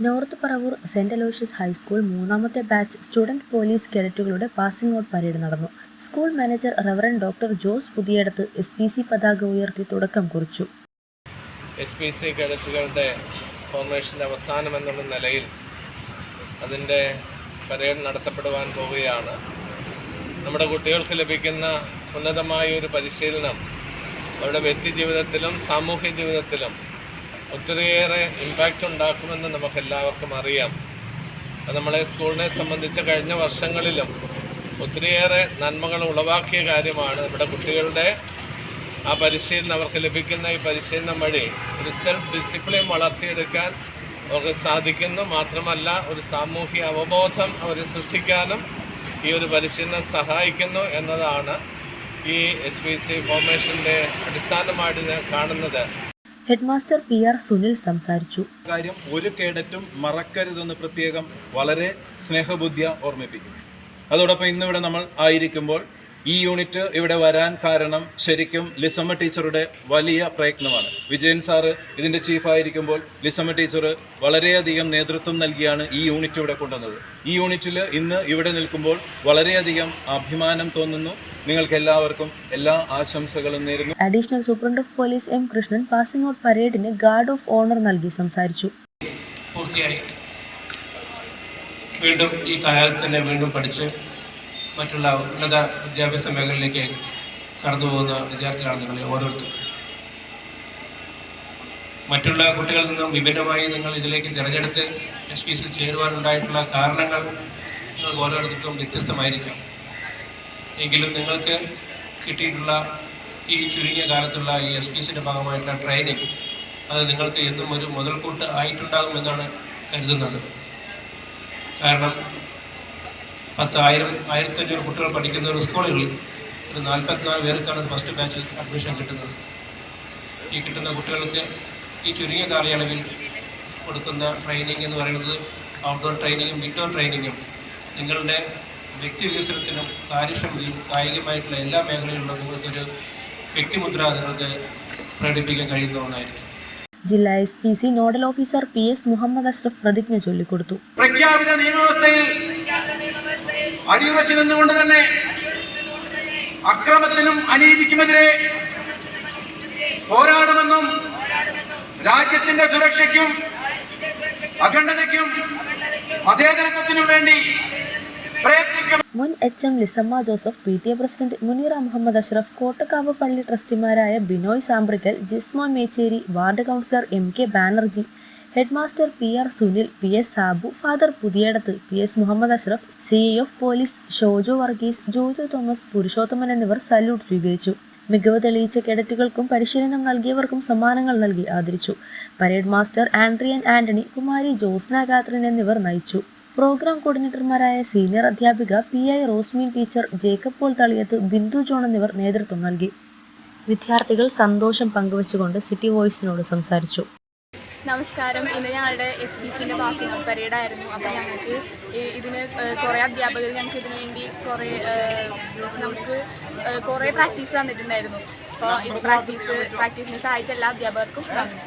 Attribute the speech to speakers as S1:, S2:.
S1: North Paravur saint Aloysius high school മൂന്നാമത്തെ batch student police കേഡറ്റുകളുടെ passing out parade നടന്നു. School manager reverend doctor Jose Puthiyadath SPC പതാക ഉയർത്തി തുടക്കം കുറിച്ചു.
S2: SPC കേഡറ്റുകളുടെ ഫോർമേഷൻ്റെ അവസാനം എന്നുള്ള നിലയിൽ അതിൻ്റെ പരേഡ് നടത്തപ്പെടുവാൻ പോവുകയാണ്. നമ്മുടെ കുട്ടികൾക്ക് ലഭിക്കുന്ന ഉന്നതമായ ഒരു പരിശീലനം അവരുടെ വ്യക്തി ജീവിതത്തിലും സാമൂഹ്യ ജീവിതത്തിലും ഒത്തിരിയേറെ ഇമ്പാക്റ്റ് ഉണ്ടാക്കുമെന്ന് നമുക്കെല്ലാവർക്കും അറിയാം. അത് നമ്മളെ സ്കൂളിനെ സംബന്ധിച്ച് കഴിഞ്ഞ വർഷങ്ങളിലും ഒത്തിരിയേറെ നന്മകൾ ഉളവാക്കിയ കാര്യമാണ്. നമ്മുടെ കുട്ടികളുടെ ആ പരിശീലനം, അവർക്ക് ലഭിക്കുന്ന ഈ പരിശീലനം വഴി ഒരു സെൽഫ് ഡിസിപ്ലിൻ വളർത്തിയെടുക്കാൻ അവർക്ക് സാധിക്കുന്നു. മാത്രമല്ല ഒരു സാമൂഹ്യ അവബോധം അവർ സൃഷ്ടിക്കാനും ഈ ഒരു പരിശീലനം സഹായിക്കുന്നു എന്നതാണ് ഈ SPC ഫോർമേഷൻ്റെ അടിസ്ഥാനമായിട്ട് ഞാൻ കാണുന്നത്.
S1: ഹെഡ്മാസ്റ്റർ PR സുനിൽ സംസാരിച്ചു.
S3: കാര്യം ഒരു കേഡറ്റും മറക്കരുതെന്ന് പ്രത്യേകം വളരെ സ്നേഹബുദ്ധിയ ഓർമ്മിപ്പിക്കും. അതോടൊപ്പം ഇന്നിവിടെ നമ്മൾ ആയിരിക്കുമ്പോൾ ഈ യൂണിറ്റ് ഇവിടെ വരാൻ കാരണം ശരിക്കും ലിസമ്മ ടീച്ചറുടെ വലിയ പ്രയത്നമാണ്. വിജയൻ സാറ് ഇതിൻ്റെ ചീഫായിരിക്കുമ്പോൾ ലിസമ്മ ടീച്ചർ വളരെയധികം നേതൃത്വം നൽകിയാണ് ഈ യൂണിറ്റ് ഇവിടെ കൊണ്ടുവന്നത്. ഈ യൂണിറ്റിൽ ഇന്ന് ഇവിടെ നിൽക്കുമ്പോൾ വളരെയധികം അഭിമാനം തോന്നുന്നു. നിങ്ങൾക്ക് എല്ലാവർക്കും എല്ലാ ആശംസകളും നേരുന്നു.
S1: Additional superintendent of police M. Krishnan passing out പരേഡിന് ഗാർഡ് ഓഫ് ഓണർ നൽകി സംസാരിച്ചു.
S4: പൂർത്തിയായി വീണ്ടും ഈ കാലത്ത് തന്നെ വീണ്ടും പഠിച്ച് മറ്റുള്ള ഉന്നത വിദ്യാഭ്യാസ മേഖലയിലേക്ക് കടന്നു പോകുന്ന വിദ്യാർത്ഥികളാണ് നിങ്ങൾ ഓരോരുത്തരും. മറ്റുള്ള കുട്ടികളിൽ നിന്നും വിഭിന്നമായി നിങ്ങൾ ഇതിലേക്ക് തിരഞ്ഞെടുത്ത് SPCയിൽ ചേരുവാനുണ്ടായിട്ടുള്ള കാരണങ്ങൾ നിങ്ങൾക്ക് ഓരോരുത്തർക്കും വ്യത്യസ്തമായിരിക്കാം. എങ്കിലും നിങ്ങൾക്ക് കിട്ടിയിട്ടുള്ള ഈ ചുരുങ്ങിയ കാലത്തുള്ള ഈ SPCയുടെ ഭാഗമായിട്ടുള്ള ട്രെയിനിങ് അത് നിങ്ങൾക്ക് എന്നും ഒരു മുതൽക്കൂട്ട് ആയിട്ടുണ്ടാകുമെന്നാണ് കരുതുന്നത്. കാരണം 10,000-1500 കുട്ടികൾ പഠിക്കുന്ന ഒരു സ്കൂളുകളിൽ ഒരു 44 പേർക്കാണ് ഫസ്റ്റ് ബാച്ചിൽ അഡ്മിഷൻ കിട്ടുന്നത്. ഈ കിട്ടുന്ന കുട്ടികൾക്ക് ഈ ചുരുങ്ങിയ കാലയളവിൽ കൊടുക്കുന്ന ട്രെയിനിങ് എന്ന് പറയുന്നത് ഔട്ട്ഡോർ ട്രെയിനിങ്ങും ഇൻഡോർ ട്രെയിനിങ്ങും നിങ്ങളുടെ വ്യക്തി വികസനത്തിനും കാര്യക്ഷമതയും കായികമായിട്ടുള്ള എല്ലാ മേഖലകളിലും നിങ്ങൾക്കൊരു വ്യക്തിമുദ്ര നിങ്ങൾക്ക് പ്രകടിപ്പിക്കാൻ കഴിയുന്ന ഒന്നായിരിക്കും.
S1: ജില്ലാ SPC nodal officer PS Muhammad Ashraf പ്രതിജ്ഞ ചൊല്ലിക്കൊടുത്തു.
S5: പ്രഖ്യാപിത നിയമവ്യവസ്ഥയിൽ അടിയുറച്ചു നിന്നുകൊണ്ട് തന്നെ അക്രമത്തിനും അനീതിക്കുമെതിരെ പോരാടുമെന്നും രാജ്യത്തിന്റെ സുരക്ഷയ്ക്കും അഖണ്ഡതയ്ക്കും മതേതരത്വത്തിനും വേണ്ടി
S1: മുൻ HM Lisamma Joseph, PTA president Muneera Muhammad Ashraf, Kottakkavu പള്ളി ട്രസ്റ്റിമാരായ Binoy Sambrikkal, Jismon Mecheri, ward councillor MK Banerjee, headmaster PR Sunil, PS Sabu, father Puthiyadath, PS Muhammad Ashraf, CI of police Shojo Varghese, Joju Thomas, Purushothaman എന്നിവർ സല്യൂട്ട് സ്വീകരിച്ചു. മികവ് തെളിയിച്ച കേഡറ്റുകൾക്കും പരിശീലനം നൽകിയവർക്കും സമ്മാനങ്ങൾ നൽകി ആദരിച്ചു. പരേഡ് മാസ്റ്റർ ആൻഡ്രിയൻ ആന്റണി, കുമാരി ജോസ്ന കാത്രിൻ എന്നിവർ നയിച്ചു. പ്രോഗ്രാം കോർഡിനേറ്റർമാരായ സീനിയർ അധ്യാപിക PI റോസ്മീൻ ടീച്ചർ, ജേക്കബ് പോൾ തളിയത്ത്, ബിന്ദു ജോൺ എന്നിവർ നേതൃത്വം നൽകി. വിദ്യാർത്ഥികൾ സന്തോഷം പങ്കുവച്ചുകൊണ്ട് സിറ്റി വോയിസിനോട് സംസാരിച്ചു.
S6: നമസ്കാരം. ഇന്ന് ഞങ്ങളുടെ SPCൻ്റെ പാസിംഗ് ഔട്ട് പരേഡായിരുന്നു. അപ്പോൾ ഞങ്ങൾക്ക് ഇതിന് കുറേ അധ്യാപകർ ഞങ്ങൾക്ക് ഇതിനു വേണ്ടി നമുക്ക് കുറേ പ്രാക്ടീസ് തന്നിട്ടുണ്ടായിരുന്നു. അപ്പോൾ ഇത് പ്രാക്ടീസിന് സഹായിച്ച എല്ലാ അധ്യാപകർക്കും നന്ദി.